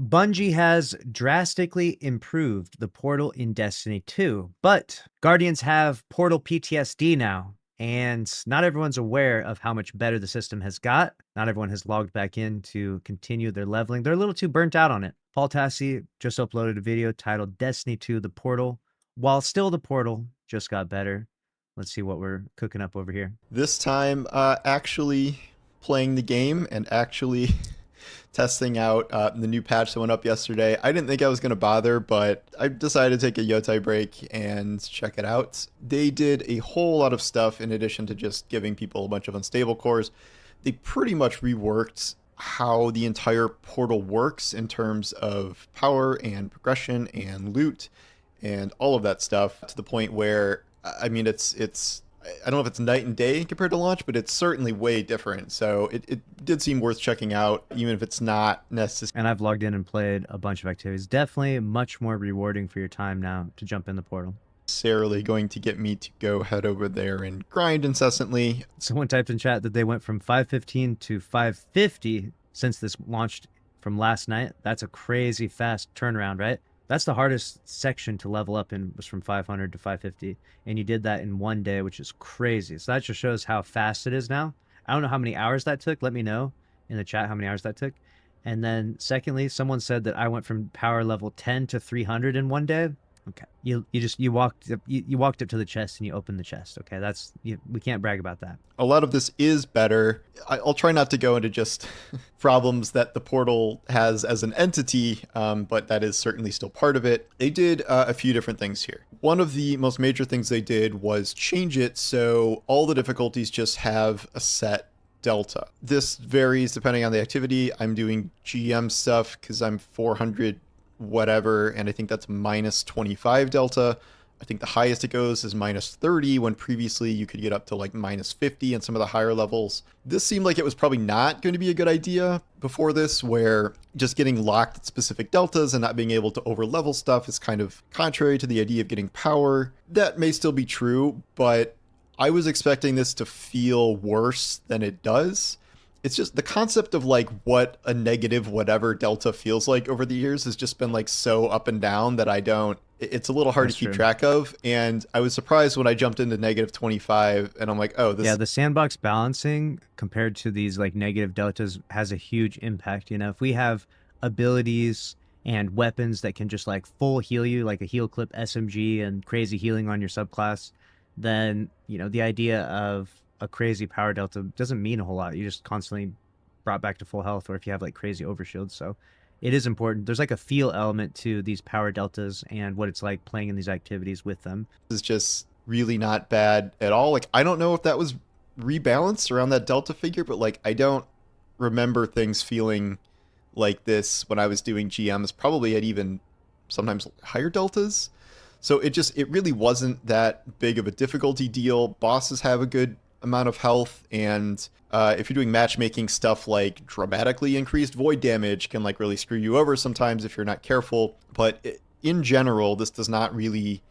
Bungie has drastically improved the portal in Destiny 2, but Guardians have portal PTSD now, and not everyone's aware of how much better the system has got. Not everyone has logged back in to continue their leveling. They're a little too burnt out on it. Paul Tassi just uploaded a video titled Destiny 2 The Portal. While still the portal just got better. Let's see what we're cooking up over here. This time, actually playing the game and actually testing out the new patch that went up yesterday. I didn't think I was going to bother, but I decided to take a yotai break and check it out. They did a whole lot of stuff in addition to just giving people a bunch of unstable cores. They pretty much reworked how the entire portal works in terms of power and progression and loot and all of that stuff, to the point where, I mean, it's I don't know if it's night and day compared to launch, but it's certainly way different. So it did seem worth checking out, even if it's not necessary. And I've logged in and played a bunch of activities. Definitely much more rewarding for your time now to jump in the portal. Necessarily going to get me to go head over there and grind incessantly. Someone typed in chat that they went from 515 to 550 since this launched from last night. That's a crazy fast turnaround, right? That's the hardest section to level up in, was from 500 to 550. And you did that in one day, which is crazy. So that just shows how fast it is now. I don't know how many hours that took. Let me know in the chat how many hours that took. And then secondly, someone said that I went from power level 10 to 300 in one day. Okay, you walked up to the chest and you opened the chest. Okay, we can't brag about that. A lot of this is better. I'll try not to go into just problems that the portal has as an entity, but that is certainly still part of it. They did a few different things here. One of the most major things they did was change it so all the difficulties just have a set delta. This varies depending on the activity. I'm doing GM stuff because I'm 400 whatever, and I think that's minus 25 delta. I think the highest it goes is minus 30, when previously you could get up to like minus 50 in some of the higher levels. This seemed like it was probably not going to be a good idea before this, where just getting locked at specific deltas and not being able to over level stuff is kind of contrary to the idea of getting power. That may still be true, but I was expecting this to feel worse than it does. It's just the concept of like what a negative whatever delta feels like over the years has just been like so up and down that it's a little hard to keep track of. And I was surprised when I jumped into negative 25 and I'm like, oh, this. Yeah, the sandbox balancing compared to these like negative deltas has a huge impact. You know, if we have abilities and weapons that can just like full heal you, like a heal clip SMG and crazy healing on your subclass, then, you know, the idea of a crazy power delta doesn't mean a whole lot. You just constantly brought back to full health, or if you have like crazy overshields. So it is important. There's like a feel element to these power deltas and what it's like playing in these activities with them. This is just really not bad at all. Like, I don't know if that was rebalanced around that delta figure, but like, I don't remember things feeling like this when I was doing GMs, probably at even sometimes higher deltas. So it really wasn't that big of a difficulty deal. Bosses have a good amount of health, and if you're doing matchmaking stuff, like dramatically increased void damage can like really screw you over sometimes if you're not careful. But in general, this does not really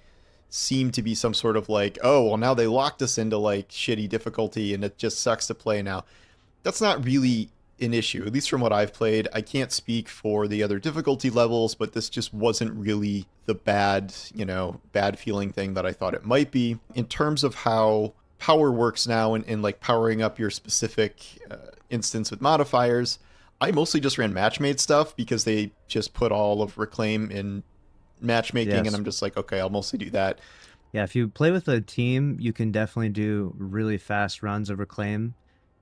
seem to be some sort of like, oh, well, now they locked us into like shitty difficulty and it just sucks to play now. That's not really an issue, at least from what I've played. I can't speak for the other difficulty levels, but this just wasn't really the bad feeling thing that I thought it might be. In terms of how power works now and like powering up your specific instance with modifiers, I mostly just ran matchmade stuff because they just put all of Reclaim in matchmaking. Yes. And I'm just like, okay, I'll mostly do that. Yeah, if you play with a team, you can definitely do really fast runs of Reclaim,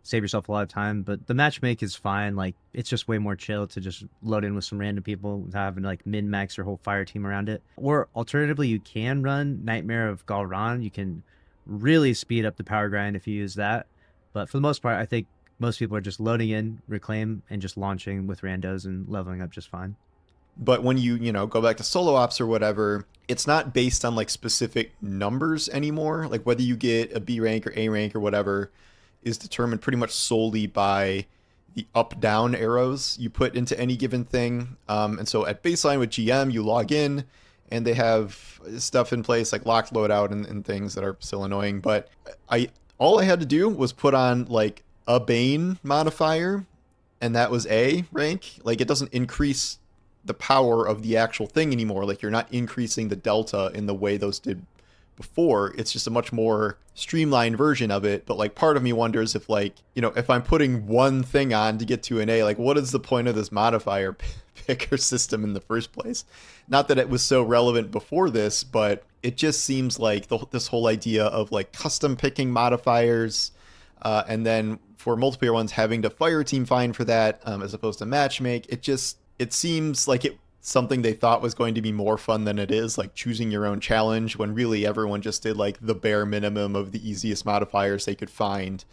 save yourself a lot of time. But the matchmake is fine. Like, it's just way more chill to just load in with some random people without having to like min-max your whole fire team around it. Or alternatively, you can run Nightmare of Galran. You can really speed up the power grind if you use that. But for the most part, I think most people are just loading in Reclaim and just launching with randos and leveling up just fine. But when you go back to solo ops or whatever, it's not based on like specific numbers anymore. Like whether you get a B rank or A rank or whatever is determined pretty much solely by the up-down arrows you put into any given thing. And so at baseline with GM, you log in, and they have stuff in place like locked loadout and things that are still annoying. But all I had to do was put on like a Bane modifier, and that was A rank. Like, it doesn't increase the power of the actual thing anymore. Like you're not increasing the delta in the way those did before. It's just a much more streamlined version of it. But like part of me wonders if like, you know, if I'm putting one thing on to get to an A, like what is the point of this modifier picker system in the first place? Not that it was so relevant before this, but it just seems like this whole idea of like custom picking modifiers, and then for multiplayer ones having to fire team find for that, as opposed to matchmake. It seems like it's something they thought was going to be more fun than it is, like choosing your own challenge, when really everyone just did like the bare minimum of the easiest modifiers they could find.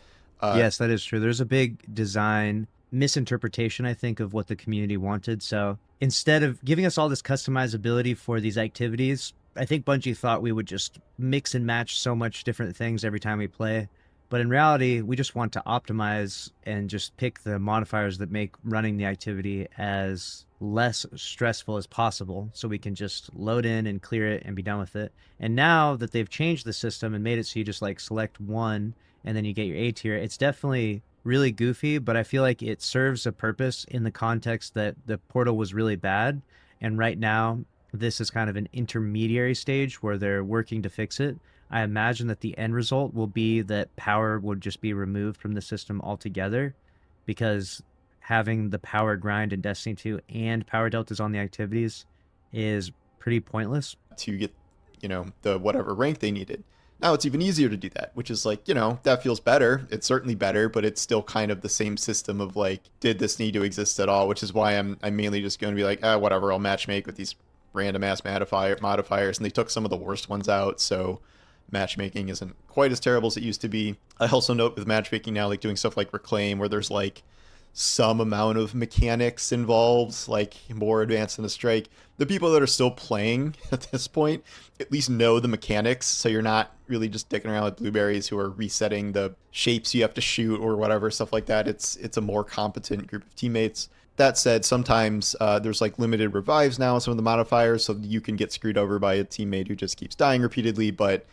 Yes, that is true. There's a big design misinterpretation, I think, of what the community wanted. So instead of giving us all this customizability for these activities, I think Bungie thought we would just mix and match so much different things every time we play. But in reality, we just want to optimize and just pick the modifiers that make running the activity as less stressful as possible, so we can just load in and clear it and be done with it. And now that they've changed the system and made it so you just like select one and then you get your A tier, it's definitely really goofy, but I feel like it serves a purpose in the context that the portal was really bad. And right now, this is kind of an intermediary stage where they're working to fix it. I imagine that the end result will be that power would just be removed from the system altogether, because having the power grind in Destiny 2 and power deltas on the activities is pretty pointless. To get, you know, the whatever rank they needed. Now it's even easier to do that, which is like, you know, that feels better. It's certainly better, but it's still kind of the same system of like, did this need to exist at all? Which is why I'm mainly just going to be like, whatever, I'll matchmake with these random ass modifiers, and they took some of the worst ones out, so matchmaking isn't quite as terrible as it used to be. I also note with matchmaking now, like doing stuff like Reclaim, where there's like some amount of mechanics involved, like more advanced than a strike. The people that are still playing at this point at least know the mechanics, so you're not really just dicking around with blueberries who are resetting the shapes you have to shoot or whatever, stuff like that. It's a more competent group of teammates. That said, sometimes there's like limited revives now on some of the modifiers, so you can get screwed over by a teammate who just keeps dying repeatedly, but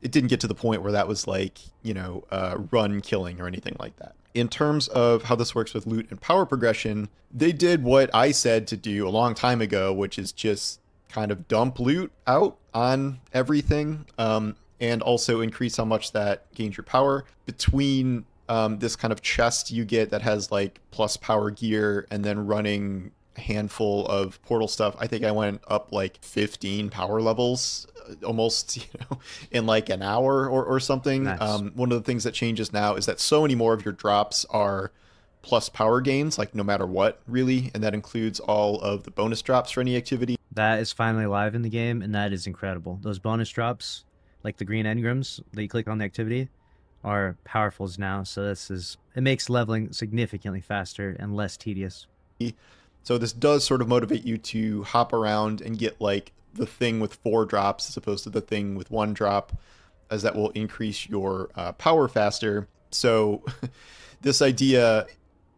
it didn't get to the point where that was like, you know, run killing or anything like that. In terms of how this works with loot and power progression, they did what I said to do a long time ago, which is just kind of dump loot out on everything, and also increase how much that gains your power. Between this kind of chest you get that has like plus power gear and then running a handful of portal stuff, I think I went up like 15 power levels almost, you know, in like an hour or something. Nice. One of the things that changes now is that so many more of your drops are plus power gains, like no matter what, really, and that includes all of the bonus drops for any activity. That is finally live in the game, and that is incredible. Those bonus drops, like the green engrams that you click on the activity, are powerfuls now. So it makes leveling significantly faster and less tedious. So this does sort of motivate you to hop around and get like the thing with 4 drops as opposed to the thing with 1 drop, as that will increase your power faster. So this idea,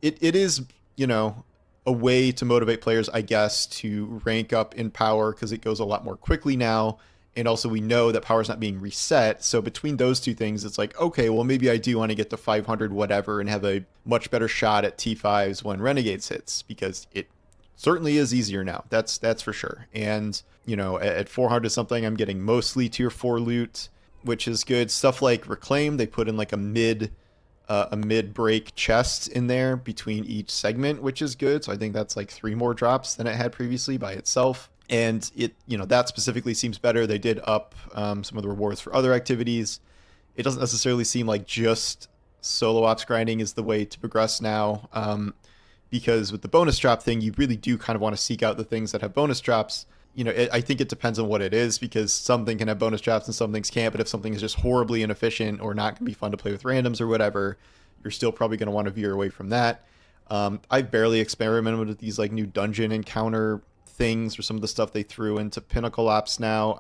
it is, you know, a way to motivate players, I guess, to rank up in power, because it goes a lot more quickly now. And also we know that power is not being reset. So between those two things, it's like, okay, well, maybe I do want to get to 500 whatever and have a much better shot at T5s when Renegades hits, because it certainly is easier now. That's for sure. And, you know, at 400 something, I'm getting mostly tier 4 loot, which is good. Stuff like Reclaim, they put in like a mid break chest in there between each segment, which is good. So I think that's like 3 more drops than it had previously by itself. And it, you know, that specifically seems better. They did up some of the rewards for other activities. It doesn't necessarily seem like just solo ops grinding is the way to progress now, because with the bonus drop thing, you really do kind of want to seek out the things that have bonus drops. You know, I think it depends on what it is, because something can have bonus drops and some things can't. But if something is just horribly inefficient or not going to be fun to play with randoms or whatever, you're still probably going to want to veer away from that. I've barely experimented with these like new dungeon encounter things or some of the stuff they threw into Pinnacle Ops now.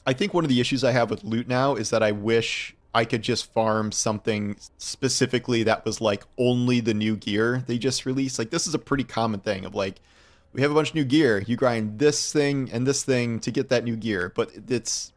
I think one of the issues I have with loot now is that I wish I could just farm something specifically that was like only the new gear they just released. Like, this is a pretty common thing of like, we have a bunch of new gear, you grind this thing and this thing to get that new gear. But it's,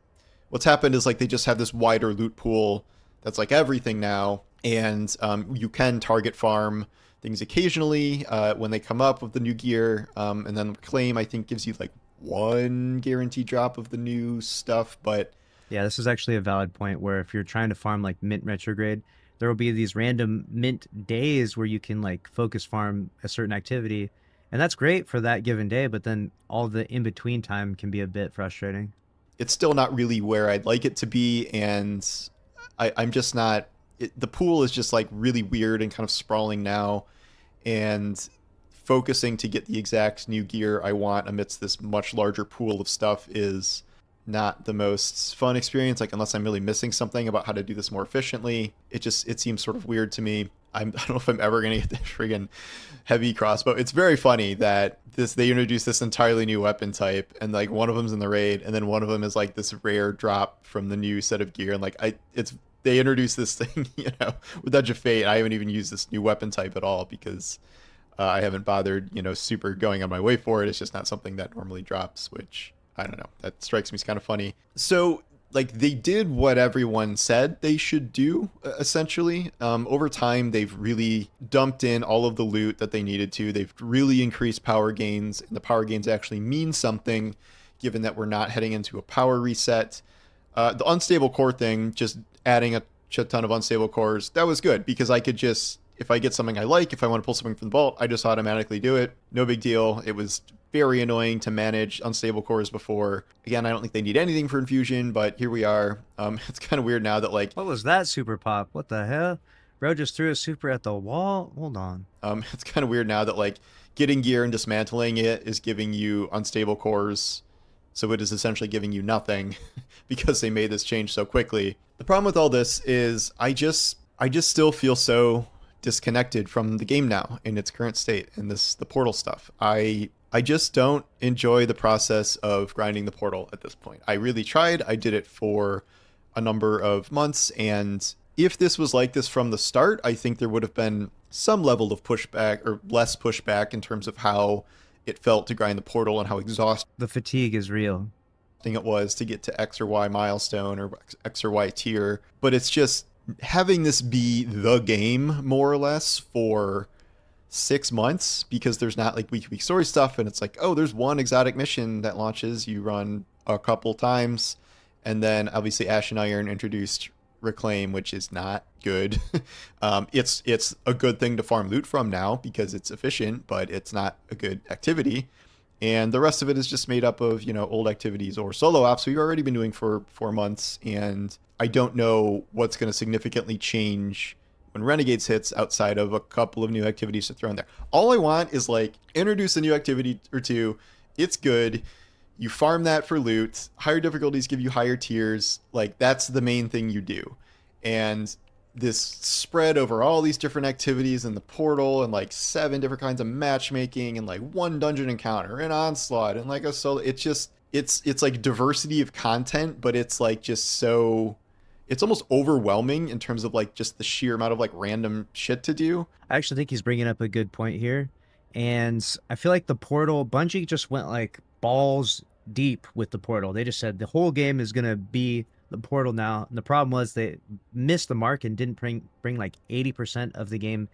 what's happened is like they just have this wider loot pool that's like everything now, and you can target farm things occasionally when they come up with the new gear. And then Reclaim, I think, gives you like one guaranteed drop of the new stuff. But Yeah, this is actually a valid point where if you're trying to farm like mint retrograde, there will be these random mint days where you can like focus farm a certain activity. And that's great for that given day, but then all the in between time can be a bit frustrating. it's still not really where I'd like it to be. And I'm just not. The pool is just like really weird and kind of sprawling now. And focusing to get the exact new gear I want amidst this much larger pool of stuff is not the most fun experience. Like, unless I'm really missing something about how to do this more efficiently, it seems sort of weird to me. I don't know if I'm ever gonna get the friggin' heavy crossbow. It's very funny that they introduced this entirely new weapon type, and like one of them's in the raid, and then one of them is like this rare drop from the new set of gear, and like they introduced this thing, with Edge of Fate. I haven't even used this new weapon type at all because I haven't bothered, super going on my way for it. It's just not something that normally drops, which I don't know. That strikes me as kind of funny. So, like, they did what everyone said they should do, essentially. Over time, they've really dumped in all of the loot that they needed to. They've really increased power gains, and the power gains actually mean something, given that we're not heading into a power reset. The unstable core thing, just adding a shit ton of unstable cores, that was good because I could just, if I get something I like, if I want to pull something from the vault, I just automatically do it. No big deal. It was very annoying to manage unstable cores before. Again, I don't think they need anything for infusion, but here we are. It's kind of weird now that like, What was that super pop? What the hell? Bro just threw a super at the wall? Hold on. it's kind of weird now that like getting gear and dismantling it is giving you unstable cores. So it is essentially giving you nothing because they made this change so quickly. The problem with all this is I just still feel so disconnected from the game now in its current state and the portal stuff. I just don't enjoy the process of grinding the portal at this point. I really tried. I did it for a number of months, and if this was like this from the start, I think there would have been some level of pushback or less pushback in terms of how it felt to grind the portal and how exhausting The fatigue is real. it was to get to X or Y milestone or X or Y tier. But it's just having this be the game more or less for 6 months because there's not like week story stuff, and it's like, oh, there's one exotic mission that launches, you run a couple times, and then obviously Ash and Iron introduced Reclaim, which is not good. It's a good thing to farm loot from now because it's efficient, but it's not a good activity. And the rest of it is just made up of, old activities or solo ops we've already been doing for 4 months. And I don't know what's going to significantly change when Renegades hits outside of a couple of new activities to throw in there. All I want is like introduce a new activity or two. It's good. You farm that for loot. Higher difficulties give you higher tiers. Like, that's the main thing you do. And this spread over all these different activities in the portal and like 7 different kinds of matchmaking and like 1 dungeon encounter and onslaught and like a solo, it's like diversity of content, but it's like just so, it's almost overwhelming in terms of like just the sheer amount of like random shit to do. I actually think he's bringing up a good point here. And I feel like the portal, Bungie just went like balls deep with the portal. They just said the whole game is going to be the portal now. And the problem was they missed the mark and didn't bring like 80% of the game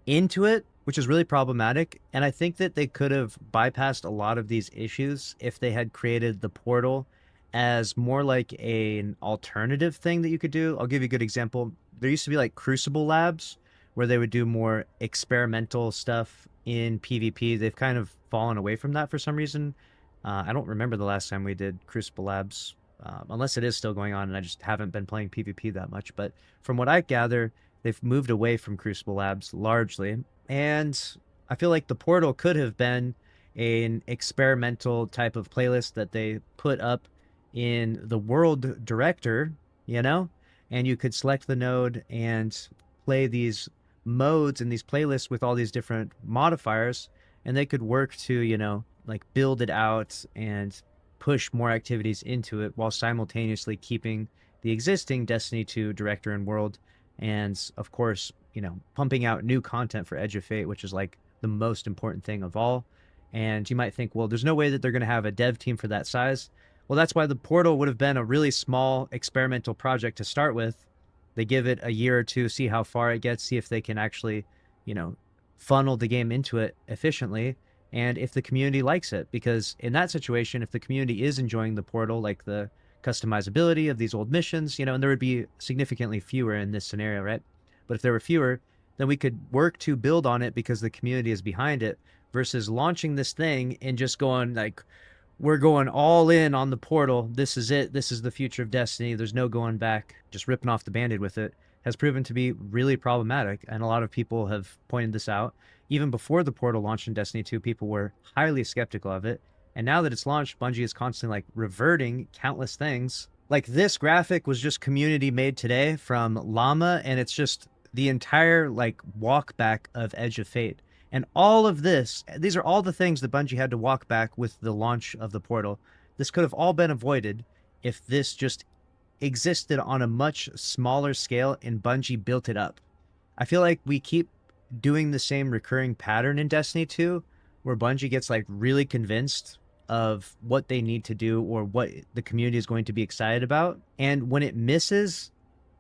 into it, which is really problematic. And I think that they could have bypassed a lot of these issues if they had created the portal as more like an alternative thing that you could do. I'll give you a good example. There used to be like Crucible labs where they would do more experimental stuff in PvP. They've kind of fallen away from that for some reason. I don't remember the last time we did Crucible labs, unless it is still going on and I just haven't been playing PvP that much. But from what I gather, they've moved away from Crucible labs largely. And I feel like the portal could have been an experimental type of playlist that they put up in the world director, and you could select the node and play these modes and these playlists with all these different modifiers, and they could work to, like build it out and push more activities into it while simultaneously keeping the existing Destiny 2 director and world. And of course, pumping out new content for Edge of Fate, which is like the most important thing of all. And you might think, well, there's no way that they're going to have a dev team for that size. Well, that's why the portal would have been a really small experimental project to start with. They give it a year or two, see how far it gets, see if they can actually, funnel the game into it efficiently, and if the community likes it. Because in that situation, if the community is enjoying the portal, like the customizability of these old missions, and there would be significantly fewer in this scenario, right? But if there were fewer, then we could work to build on it because the community is behind it, versus launching this thing and just going like, we're going all in on the portal. This is it. This is the future of Destiny. There's no going back. Just ripping off the Band-Aid with it has proven to be really problematic. And a lot of people have pointed this out. Even before the portal launched in Destiny 2, people were highly skeptical of it. And now that it's launched, Bungie is constantly like reverting countless things. Like this graphic was just community made today from Llama, and it's just the entire like walk back of Edge of Fate. And all of this, these are all the things that Bungie had to walk back with the launch of the portal. This could have all been avoided if this just existed on a much smaller scale and Bungie built it up. I feel like we keep doing the same recurring pattern in Destiny 2, where Bungie gets like really convinced of what they need to do or what the community is going to be excited about. And when it misses,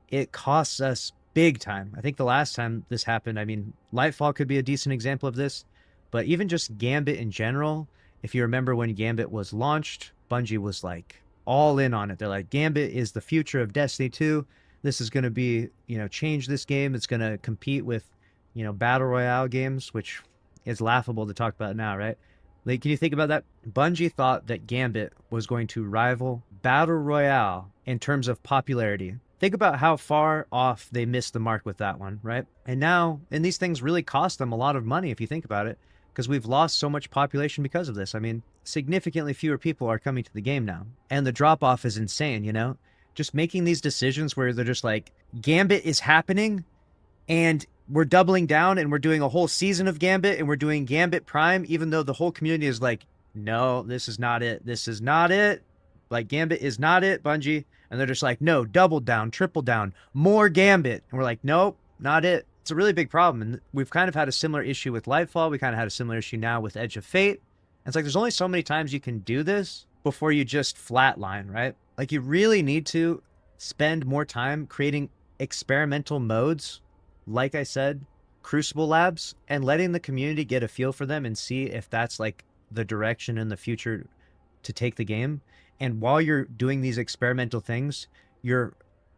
it costs us big time. I think the last time this happened, I mean, Lightfall could be a decent example of this, but even just Gambit in general, if you remember when Gambit was launched, Bungie was like all in on it. They're like, Gambit is the future of Destiny 2. This is going to be, change this game. It's going to compete with, Battle Royale games, which is laughable to talk about now, right? Like, can you think about that? Bungie thought that Gambit was going to rival Battle Royale in terms of popularity. Think about how far off they missed the mark with that one, right? And these things really cost them a lot of money if you think about it, because we've lost so much population because of this. I mean, significantly fewer people are coming to the game now. And the drop off is insane, Just making these decisions where they're just like, Gambit is happening and we're doubling down and we're doing a whole season of Gambit and we're doing Gambit Prime, even though the whole community is like, no, this is not it. This is not it. Like, Gambit is not it, Bungie. And they're just like, no, double down, triple down, more Gambit. And we're like, nope, not it. It's a really big problem. And we've kind of had a similar issue with Lightfall. We kind of had a similar issue now with Edge of Fate. And it's like, there's only so many times you can do this before you just flatline, right? Like, you really need to spend more time creating experimental modes, like I said, Crucible Labs, and letting the community get a feel for them and see if that's like the direction in the future to take the game. And while you're doing these experimental things, your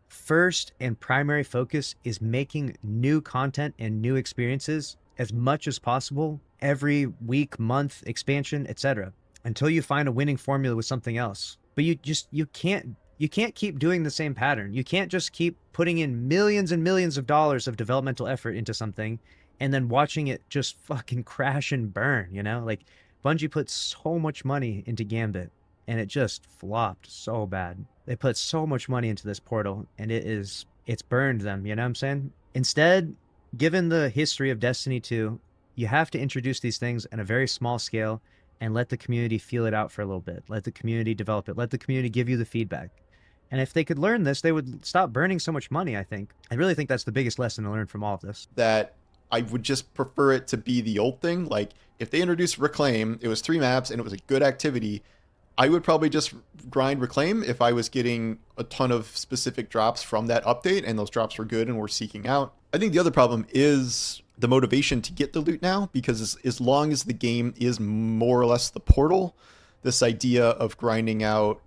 first and primary focus is making new content and new experiences as much as possible every week, month, expansion, etc., until you find a winning formula with something else. But you can't keep doing the same pattern. You can't just keep putting in millions and millions of dollars of developmental effort into something and then watching it just fucking crash and burn, Like, Bungie put so much money into Gambit and it just flopped so bad. They put so much money into this portal and it's burned them, you know what I'm saying? Instead, given the history of Destiny 2, you have to introduce these things in a very small scale and let the community feel it out for a little bit. Let the community develop it. Let the community give you the feedback. And if they could learn this, they would stop burning so much money, I think. I really think that's the biggest lesson to learn from all of this. That I would just prefer it to be the old thing. Like, if they introduced Reclaim, it was 3 maps and it was a good activity, I would probably just grind Reclaim if I was getting a ton of specific drops from that update and those drops were good and were seeking out. I think the other problem is the motivation to get the loot now, because as long as the game is more or less the portal, this idea of grinding out,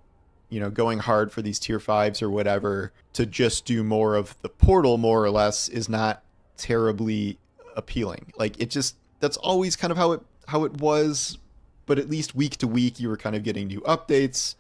going hard for these tier 5s or whatever to just do more of the portal more or less is not terribly appealing. Like, that's always kind of how it was. But at least week to week, you were kind of getting new updates.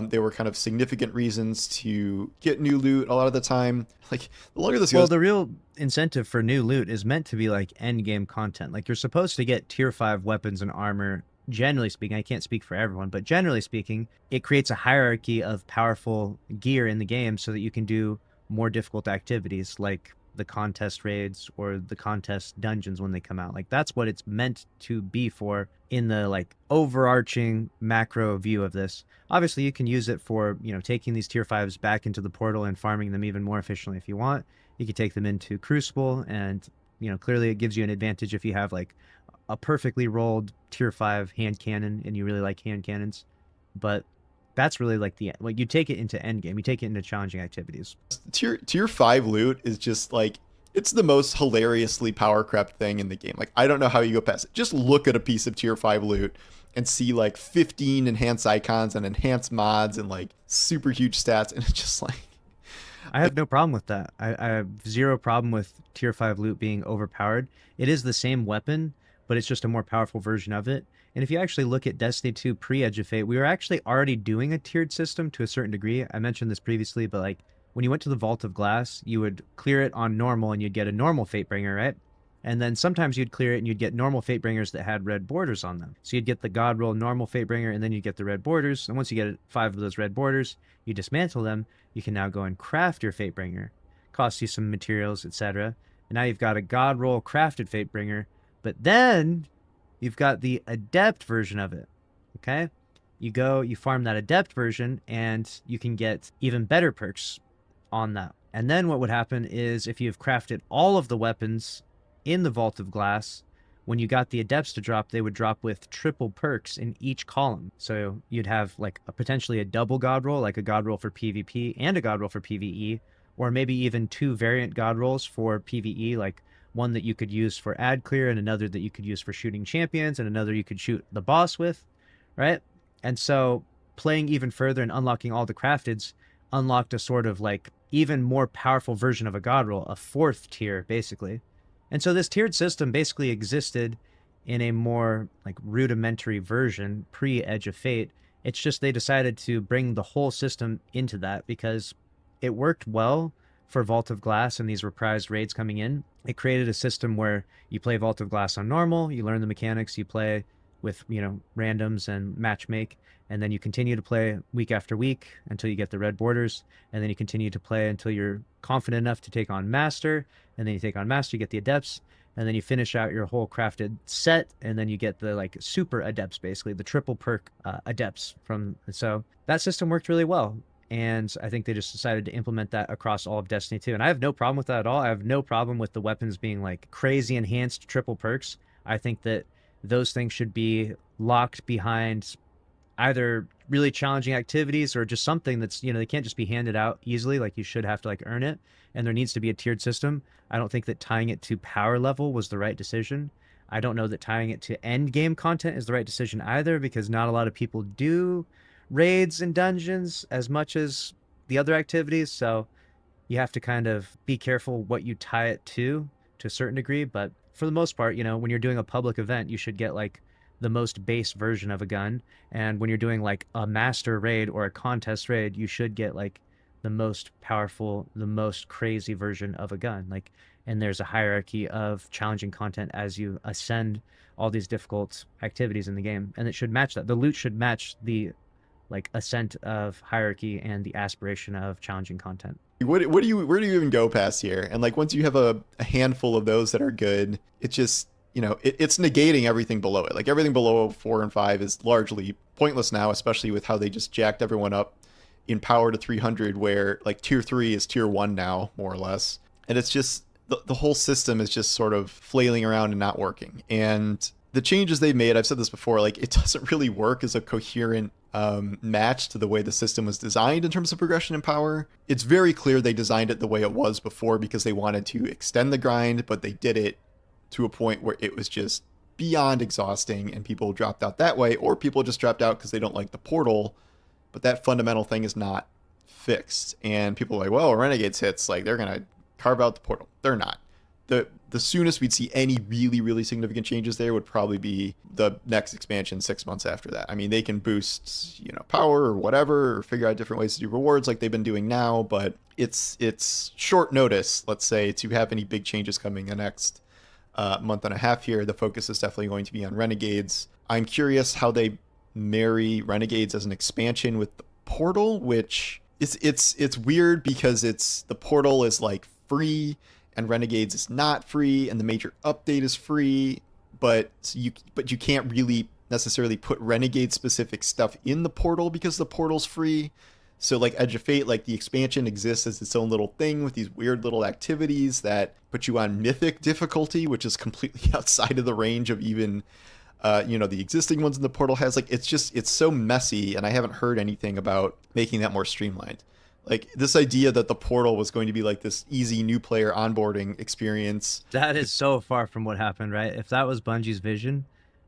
There were kind of significant reasons to get new loot a lot of the time. Like, the longer this goes... Well, the real incentive for new loot is meant to be like end game content. Like, you're supposed to get tier 5 weapons and armor. Generally speaking, I can't speak for everyone, but generally speaking, it creates a hierarchy of powerful gear in the game so that you can do more difficult activities like the contest raids or the contest dungeons when they come out. Like, that's what it's meant to be for in the like overarching macro view of this. Obviously, you can use it for, taking these tier 5s back into the portal and farming them even more efficiently if you want. You can take them into Crucible and, clearly it gives you an advantage if you have like a perfectly rolled tier 5 hand cannon and you really like hand cannons. But that's really like you take it into endgame, you take it into challenging activities. Tier 5 loot is just like, It's the most hilariously power crept thing in the game. Like, I don't know how you go past it. Just look at a piece of tier 5 loot and see like 15 enhanced icons and enhanced mods and like super huge stats. And it's just I like have no problem with that. I have zero problem with tier 5 loot being overpowered. It is the same weapon, but it's just a more powerful version of it. And if you actually look at Destiny 2 pre-Edge of Fate, we were actually already doing a tiered system to a certain degree. I mentioned this previously, but like when you went to the Vault of Glass, you would clear it on normal and you'd get a normal Fatebringer, right? And then sometimes you'd clear it and you'd get normal Fatebringers that had red borders on them. So you'd get the God Roll normal Fatebringer and then you'd get the red borders. And once you get 5 of those red borders, you dismantle them. You can now go and craft your Fatebringer. Costs you some materials, etc. And now you've got a God Roll crafted Fatebringer. But then you've got the Adept version of it. Okay? You go, you farm that Adept version, and you can get even better perks on that. And then what would happen is if you've crafted all of the weapons in the Vault of Glass, when you got the Adepts to drop, they would drop with triple perks in each column. So you'd have like potentially a double God Roll, like a God Roll for PvP and a God Roll for PvE, or maybe even 2 variant God Rolls for PvE, like one that you could use for ad clear and another that you could use for shooting champions and another you could shoot the boss with, right? And so playing even further and unlocking all the crafteds unlocked a sort of like even more powerful version of a God Roll, a 4th tier basically. And so this tiered system basically existed in a more like rudimentary version pre-Edge of Fate. It's just they decided to bring the whole system into that because it worked well for Vault of Glass and these reprised raids coming in. It created a system where you play Vault of Glass on normal, you learn the mechanics, you play with, you know, randoms and matchmake, and then you continue to play week after week until you get the red borders, and then you continue to play until you're confident enough to take on Master, and then you take on Master, you get the Adepts, and then you finish out your whole crafted set, and then you get the like super Adepts, basically the triple perk Adepts from. So that system worked really well, and I think they just decided to implement that across all of Destiny 2, and I have no problem with that at all. I have no problem with the weapons being like crazy enhanced triple perks. I think that those things should be locked behind either really challenging activities or just something that's, you know, they can't just be handed out easily. Like you should have to like earn it, and there needs to be a tiered system. I don't think that tying it to power level was the right decision. I don't know that tying it to end game content is the right decision either, because not a lot of people do raids and dungeons as much as the other activities. So you have to kind of be careful what you tie it to a certain degree. But for the most part, you know, when you're doing a public event, you should get like the most base version of a gun. And when you're doing like a master raid or a contest raid, you should get like the most powerful, the most crazy version of a gun. Like, and there's a hierarchy of challenging content as you ascend all these difficult activities in the game, and it should match that. The loot should match the like ascent of hierarchy and the aspiration of challenging content. What do you where do you even go past here? And like once you have a handful of those that are good, it just, you know, it's negating everything below it. Like everything below 4 and 5 is largely pointless now, especially with how they just jacked everyone up in power to 300, where like tier 3 is tier 1 now, more or less. And it's just the whole system is just sort of flailing around and not working. And the changes they've made, I've said this before, like it doesn't really work as a coherent match to the way the system was designed in terms of progression and power. It's very clear they designed it the way it was before because they wanted to extend the grind, but they did it to a point where it was just beyond exhausting, and people dropped out that way, or people just dropped out because they don't like the portal. But that fundamental thing is not fixed, and people are like, well, Renegades hits, like they're gonna carve out the portal. They're not. The soonest we'd see any really significant changes there would probably be the next expansion 6 months after that. I mean, they can boost, you know, power or whatever, or figure out different ways to do rewards like they've been doing now, but it's short notice, let's say, to have any big changes coming the next month and a half here. The focus is definitely going to be on Renegades. I'm curious how they marry Renegades as an expansion with the portal, which it's weird because the portal is like free and Renegades is not free, and the major update is free, but you can't really necessarily put Renegade specific stuff in the portal because the portal's free. So like Edge of Fate, like the expansion exists as its own little thing with these weird little activities that put you on mythic difficulty, which is completely outside of the range of even the existing ones in the portal has. Like it's so messy, and I haven't heard anything about making that more streamlined. Like this idea that the portal was going to be like this easy new player onboarding experience. That is so far from what happened, right? If that was Bungie's vision,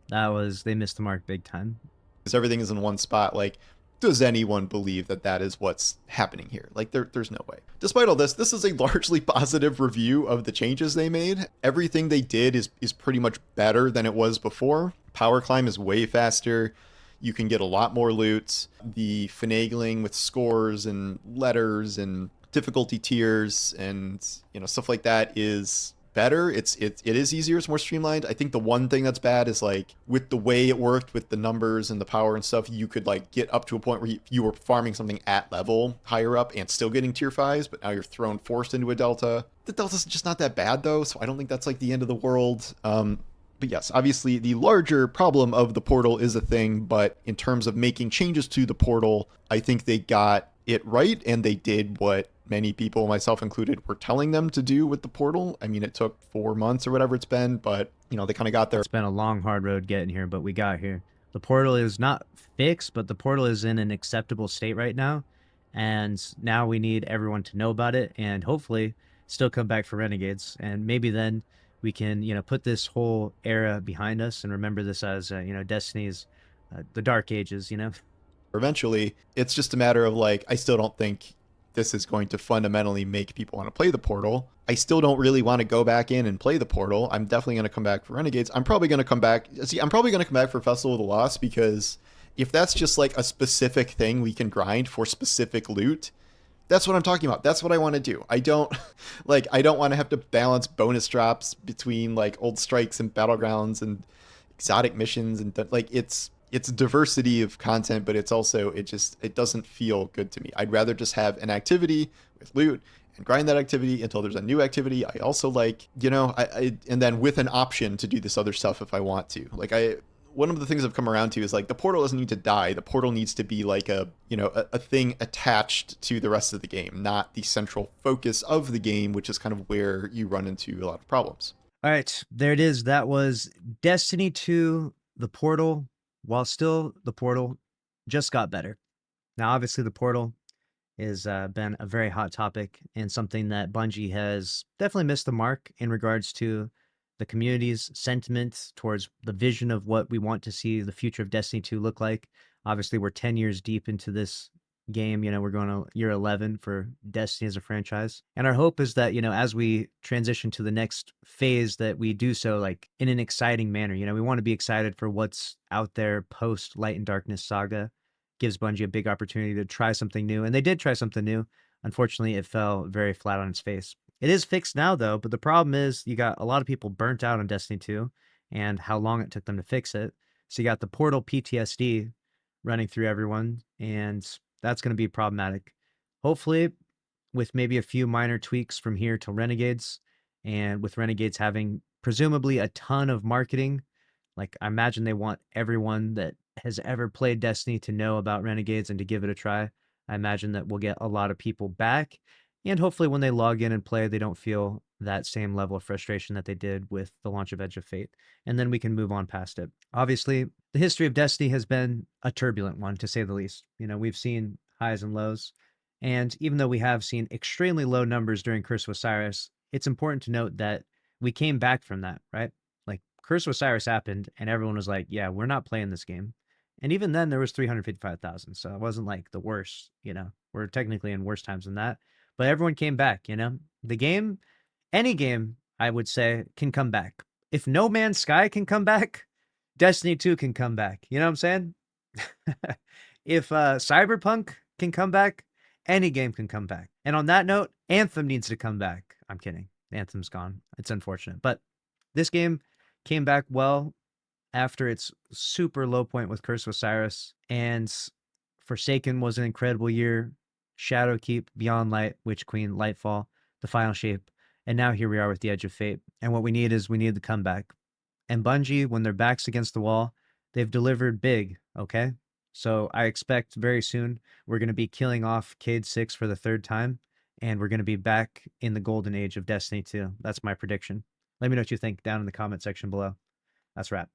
they missed the mark big time. Because everything is in one spot. Like, does anyone believe that that is what's happening here? Like, there's no way. Despite all this, this is a largely positive review of the changes they made. Everything they did is pretty much better than it was before. Power climb is way faster. You can get a lot more loot. The finagling with scores and letters and difficulty tiers and stuff like that is better. It is easier. It's more streamlined. I think the one thing that's bad is like with the way it worked with the numbers and the power and stuff, you could like get up to a point where you were farming something at level higher up and still getting tier 5s, but now you're forced into a delta. The delta's just not that bad though, so I don't think that's like the end of the world. But yes, obviously the larger problem of the portal is a thing, but in terms of making changes to the portal, I think they got it right and they did what many people, myself included, were telling them to do with the portal. I mean, it took 4 months or whatever it's been, but they kind of got there. It's been a long, hard road getting here, but we got here. The portal is not fixed, but the portal is in an acceptable state right now. And now we need everyone to know about it and hopefully still come back for Renegades. And maybe then we can, put this whole era behind us and remember this as, Destiny's, the Dark Ages, Eventually, it's just a matter of like, I still don't think this is going to fundamentally make people want to play the portal. I still don't really want to go back in and play the portal. I'm definitely going to come back for Renegades. I'm probably going to come back. See, I'm probably going to come back for Festival of the Lost because if that's just like a specific thing we can grind for specific loot, that's what I'm talking about. That's what I want to do. I don't want to have to balance bonus drops between like old strikes and battlegrounds and exotic missions and like it's diversity of content, but it's also it doesn't feel good to me. I'd rather just have an activity with loot and grind that activity until there's a new activity. I also like, and then with an option to do this other stuff if I want to. Like one of the things I've come around to is like the portal doesn't need to die. The portal needs to be like a thing attached to the rest of the game, not the central focus of the game, which is kind of where you run into a lot of problems. All right, there it is. That was Destiny 2, the portal. While still the portal just got better. Now, obviously, the portal has been a very hot topic and something that Bungie has definitely missed the mark in regards to the community's sentiment towards the vision of what we want to see the future of Destiny 2 look like. Obviously, we're 10 years deep into this game. We're going to year 11 for Destiny as a franchise. And our hope is that, as we transition to the next phase, that we do so like in an exciting manner. We want to be excited for what's out there post Light and Darkness Saga. Gives Bungie a big opportunity to try something new. And they did try something new. Unfortunately, it fell very flat on its face. It is fixed now, though, but the problem is you got a lot of people burnt out on Destiny 2 and how long it took them to fix it. So you got the portal PTSD running through everyone, and that's going to be problematic. Hopefully, with maybe a few minor tweaks from here to Renegades, and with Renegades having presumably a ton of marketing, like I imagine they want everyone that has ever played Destiny to know about Renegades and to give it a try. I imagine that we'll get a lot of people back, and hopefully when they log in and play, they don't feel that same level of frustration that they did with the launch of Edge of Fate, and then we can move on past it. Obviously, the history of Destiny has been a turbulent one, to say the least. We've seen highs and lows, and even though we have seen extremely low numbers during Curse of Osiris, it's important to note that we came back from that, right? Like, Curse of Osiris happened, and everyone was like, yeah, we're not playing this game. And even then, there was 355,000, so it wasn't like the worst, We're technically in worse times than that. But everyone came back, The game, any game, I would say, can come back. If No Man's Sky can come back, Destiny 2 can come back. You know what I'm saying? If Cyberpunk can come back, any game can come back. And on that note, Anthem needs to come back. I'm kidding. Anthem's gone. It's unfortunate. But this game came back well after its super low point with Curse of Osiris. And Forsaken was an incredible year. Shadowkeep, Beyond Light, Witch Queen, Lightfall, The Final Shape. And now here we are with the Edge of Fate. And what we need the comeback. And Bungie, when their back's against the wall, they've delivered big, okay? So I expect very soon we're going to be killing off Cade 6 for the third time, and we're going to be back in the golden age of Destiny 2. That's my prediction. Let me know what you think down in the comment section below. That's a wrap.